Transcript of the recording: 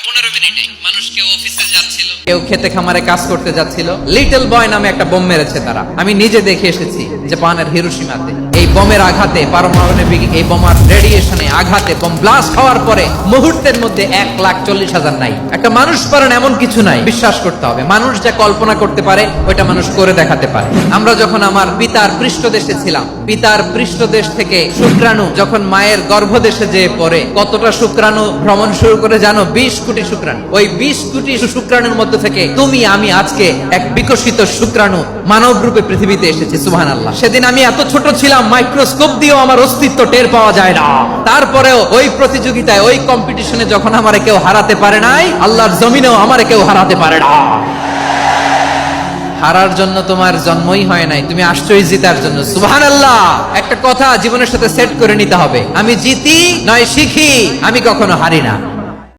15 মিনিটে মানুষ কেউ অফিসে যাচ্ছিল, কেউ খেতে খামারে কাজ করতে যাচ্ছিল, লিটল বয় নামে একটা বোম মেরেছে তারা। আমি নিজে দেখে এসেছি জাপানের হিরোশিমাতে। এই বোমের আঘাতে, পারমাণবিক এই বোমার রেডিয়েশনে আঘাতে, বোম ব্লাস্ট হওয়ার পরে মুহূর্তের মধ্যে 1,40,000 নাই। একটা মানুষ পারেন এমন কিছু নাই। বিশ্বাস করতে হবে, মানুষ যা কল্পনা করতে পারে ওইটা মানুষ করে দেখাতে পারে। আমরা যখন আমার পিতার পৃষ্ঠদেশে ছিলাম, পিতার পৃষ্ঠদেশ থেকে শুক্রাণু যখন মায়ের গর্ভদেশে যেয়ে পড়ে, কতটা শুক্রাণু ভ্রমণ শুরু করে জানো? 20 কোটি শুক্রাণু। ওই 20 কোটি শুক্রাণুর মধ্যে থেকে তুমি আমি আজকে এক বিকশিত শুক্রাণু মানব রূপে পৃথিবীতে এসেছি। সুবহানাল্লাহ। সেদিন আমি এত ছোট ছিলাম, মাইক্রোস্কোপ দিয়েও আমার অস্তিত্ব টের পাওয়া যায় না। তারপরেও ওই প্রতিযোগিতায়, ওই কম্পিটিশনে যখন আমারে কেউ হারাতে পারে নাই, আল্লাহর জমিনেও আমারে কেউ হারাতে পারে না। হারার জন্য তোমার জন্মই হয় নাই, তুমি আসছোই জিতার জন্য। সুবহানাল্লাহ। একটা কথা জীবনের সাথে সেট করে নিতে হবে, আমি জিতি নয় শিখি, আমি কখনো হারি না।